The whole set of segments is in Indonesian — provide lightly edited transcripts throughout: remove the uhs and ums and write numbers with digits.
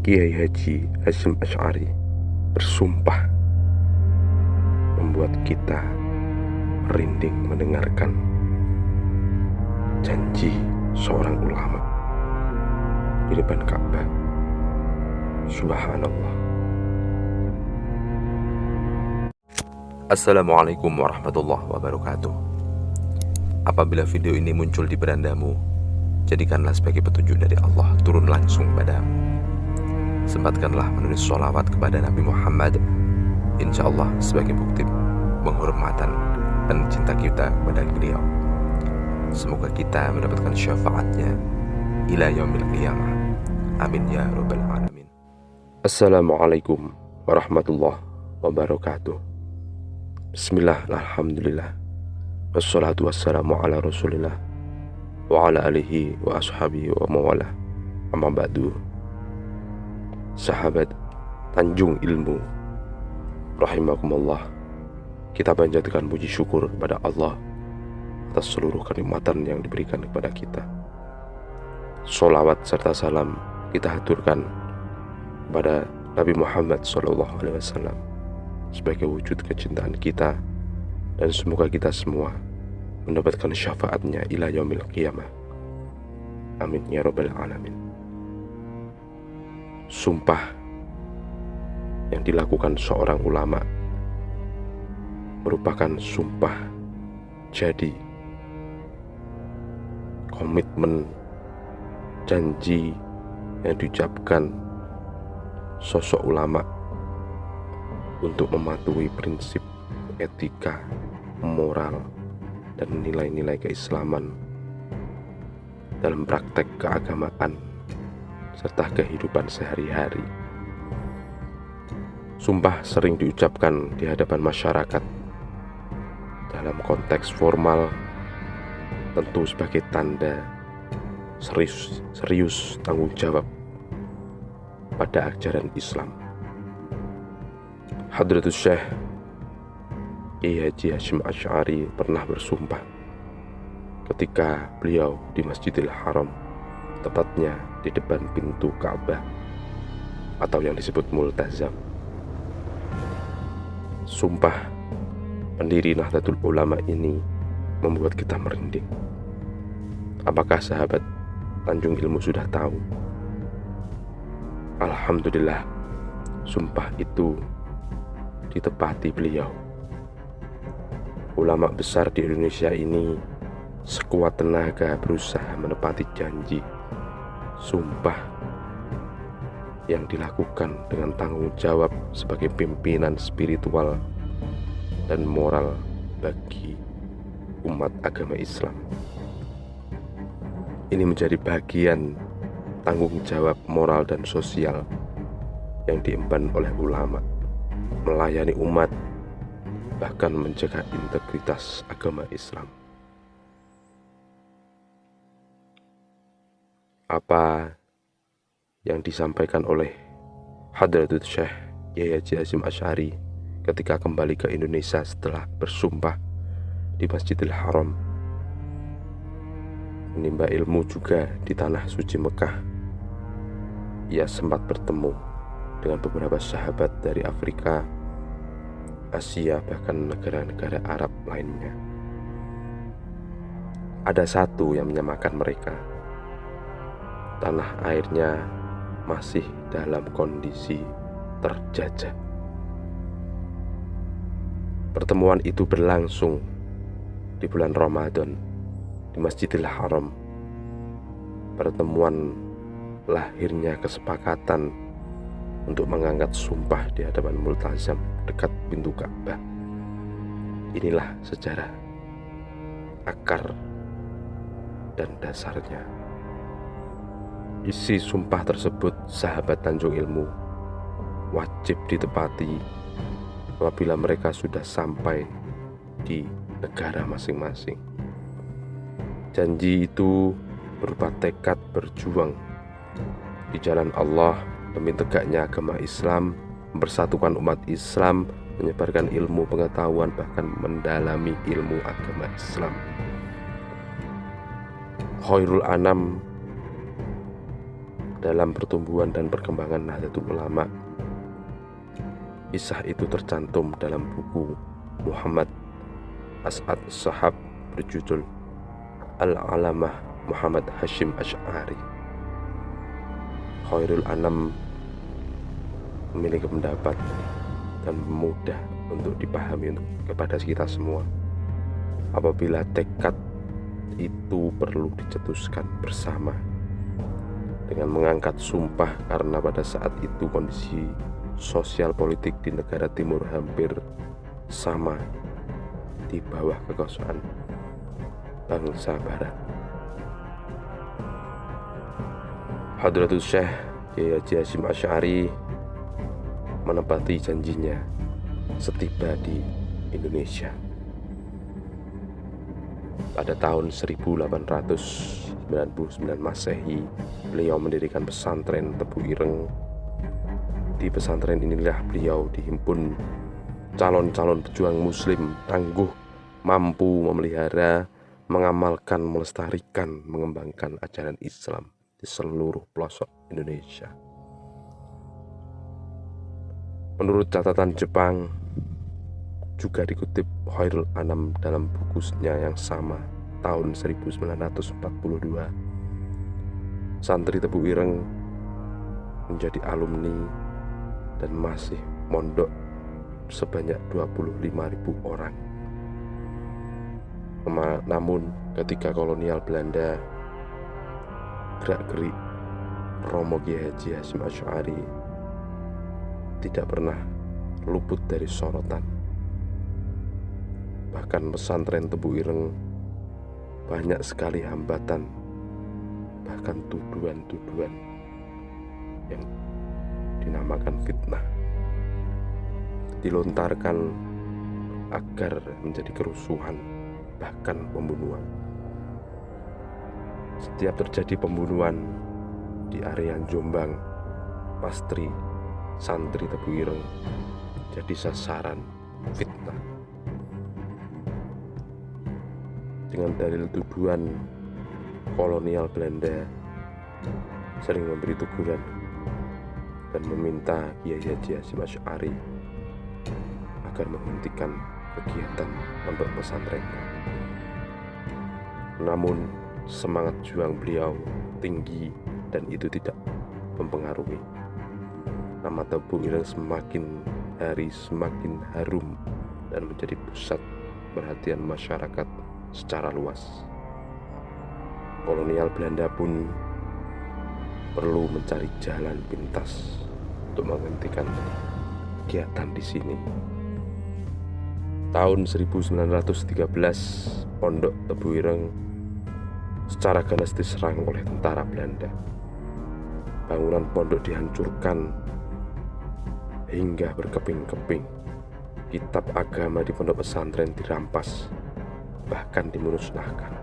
Kiai Haji Hasyim Asy'ari bersumpah membuat kita merinding mendengarkan janji seorang ulama di depan Ka'bah. Subhanallah. Assalamualaikum warahmatullahi wabarakatuh. Apabila video ini muncul di berandamu, jadikanlah sebagai petunjuk dari Allah turun langsung padamu. Sempatkanlah menulis sholawat kepada Nabi Muhammad, insya Allah sebagai bukti penghormatan dan cinta kita kepada beliau. Semoga kita mendapatkan syafaatnya ila yaumil qiyamah. Amin ya rabbal alamin. Assalamualaikum warahmatullahi wabarakatuh. Bismillah, alhamdulillah, wassalatu wassalamu ala rasulillah wa ala alihi wa ashabihi wa mawalah. Amma ba'du. Sahabat Tanjung Ilmu rahimakumullah, kita panjatkan puji syukur kepada Allah atas seluruh kenikmatan yang diberikan kepada kita. Sholawat serta salam kita haturkan kepada Nabi Muhammad SAW sebagai wujud kecintaan kita, dan semoga kita semua mendapatkan syafaatnya ila yaumil qiyamah. Amin ya rabbal alamin. Sumpah yang dilakukan seorang ulama merupakan sumpah jadi, komitmen, janji yang diucapkan sosok ulama untuk mematuhi prinsip etika, moral, dan nilai-nilai keislaman dalam praktek keagamaan serta kehidupan sehari-hari. Sumpah sering diucapkan di hadapan masyarakat dalam konteks formal, tentu sebagai tanda serius tanggung jawab pada ajaran Islam. Hadratus Syekh Kiai Haji Hasyim Asy'ari pernah bersumpah ketika beliau di Masjidil Haram, tepatnya di depan pintu Ka'bah atau yang disebut Multazam. Sumpah pendiri Nahdlatul Ulama ini membuat kita merinding. Apakah sahabat Tanjung Ilmu sudah tahu? Alhamdulillah, sumpah itu ditepati beliau. Ulama besar di Indonesia ini sekuat tenaga berusaha menepati janji sumpah yang dilakukan dengan tanggung jawab sebagai pimpinan spiritual dan moral bagi umat agama Islam. Ini menjadi bagian tanggung jawab moral dan sosial yang diemban oleh ulama, melayani umat, bahkan menjaga integritas agama Islam. Apa yang disampaikan oleh Hadratus Syekh Kiai Haji Hasyim Asy'ari ketika kembali ke Indonesia setelah bersumpah di Masjidil Haram, menimba ilmu juga di tanah suci Mekah. Ia sempat bertemu dengan beberapa sahabat dari Afrika, Asia, bahkan negara-negara Arab lainnya. Ada satu yang menyamakan mereka: tanah airnya masih dalam kondisi terjajah. Pertemuan itu berlangsung di bulan Ramadan di Masjidil Haram. Pertemuan lahirnya kesepakatan untuk mengangkat sumpah di hadapan Multazam dekat pintu Ka'bah. Inilah sejarah, akar, dan dasarnya. Isi sumpah tersebut, sahabat Tanjung Ilmu, wajib ditepati apabila mereka sudah sampai di negara masing-masing. Janji itu berupa tekad berjuang di jalan Allah demi tegaknya agama Islam, mempersatukan umat Islam, menyebarkan ilmu pengetahuan, bahkan mendalami ilmu agama Islam. Khairul Anam dalam pertumbuhan dan perkembangan Nahdlatul Ulama. Kisah itu tercantum dalam buku Muhammad As'ad Shahab berjudul Al-Alamah Muhammad Hashim Asy'ari. Khairul Anam memiliki pendapat dan mudah untuk dipahami kepada kita semua. Apabila tekad itu perlu dicetuskan bersama dengan mengangkat sumpah, karena pada saat itu kondisi sosial politik di negara timur hampir sama di bawah kekuasaan bangsa barat. Hadratus Syekh Kiai Haji Hasyim Asy'ari menepati janjinya setiba di Indonesia. Pada tahun 1899 Masehi, beliau mendirikan pesantren Tebu Ireng. Di pesantren inilah beliau dihimpun calon-calon pejuang muslim tangguh, mampu memelihara, mengamalkan, melestarikan, mengembangkan ajaran Islam di seluruh pelosok Indonesia. Menurut catatan Jepang, juga dikutip Khairul Anam dalam bukunya yang sama tahun 1942, santri Tebu Ireng menjadi alumni dan masih mondok sebanyak 25.000 orang. Namun ketika kolonial Belanda gerak-gerik, Romo Kiai Haji Hasyim Asy'ari tidak pernah luput dari sorotan. Bahkan pesantren Tebu Ireng banyak sekali hambatan, bahkan tuduhan-tuduhan yang dinamakan fitnah dilontarkan agar menjadi kerusuhan, bahkan pembunuhan. Setiap terjadi pembunuhan di area Jombang, pasti santri Tebu Ireng jadi sasaran fitnah. Dengan dalil tuduhan kolonial Belanda sering memberi teguran dan meminta Kiai Haji Hasyim Asy'ari agar menghentikan kegiatan pondok pesantrennya. Namun semangat juang beliau tinggi dan itu tidak mempengaruhi. Nama Tebu Ireng semakin hari semakin harum dan menjadi pusat perhatian masyarakat secara luas. Kolonial Belanda pun perlu mencari jalan pintas untuk menghentikan kegiatan di sini. Tahun 1913, Pondok Tebu Ireng secara ganas diserang oleh tentara Belanda. Bangunan pondok dihancurkan hingga berkeping-keping. Kitab agama di pondok pesantren dirampas, bahkan dimusnahkan.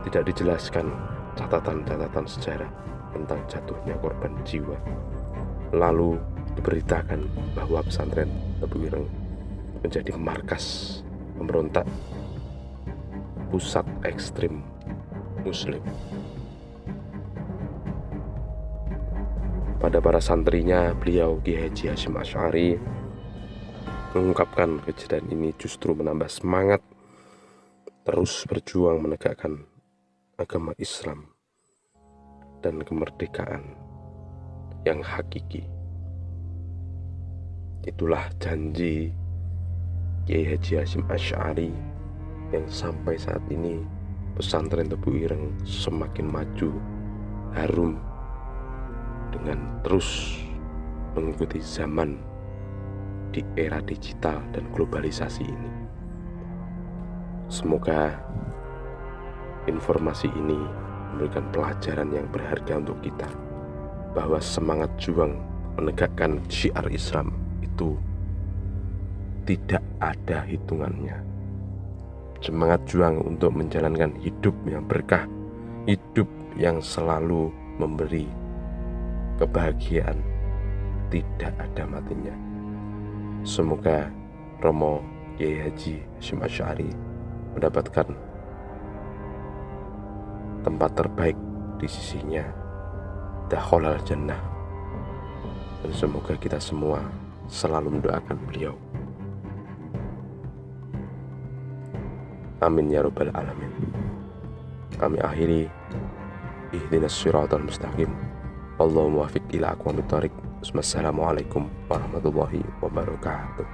Tidak dijelaskan catatan-catatan sejarah tentang jatuhnya korban jiwa. Lalu diberitakan bahwa pesantren Tebu Ireng menjadi markas pemberontak, pusat ekstrim muslim. Pada para santrinya, beliau Kiai Haji Hasyim Asy'ari mengungkapkan kejadian ini justru menambah semangat terus berjuang menegakkan agama Islam dan kemerdekaan yang hakiki. Itulah janji Kiai Haji Hasyim Asy'ari yang sampai saat ini pesantren Tebu Ireng semakin maju, harum, dengan terus mengikuti zaman di era digital dan globalisasi ini. Semoga informasi ini memberikan pelajaran yang berharga untuk kita, bahwa semangat juang menegakkan syiar Islam itu tidak ada hitungannya. Semangat juang untuk menjalankan hidup yang berkah, hidup yang selalu memberi kebahagiaan, tidak ada matinya. Semoga Romo Kiai Haji Hasyim Asy'ari mendapatkan tempat terbaik di sisinya dakhalal jannah. Dan semoga kita semua selalu mendoakan beliau. Amin ya rabbal alamin. Kami akhiri, ihdinas siratal mustaqim. Allahumma wafiq ila aqwamit thoriq. Wassalamualaikum warahmatullahi wabarakatuh.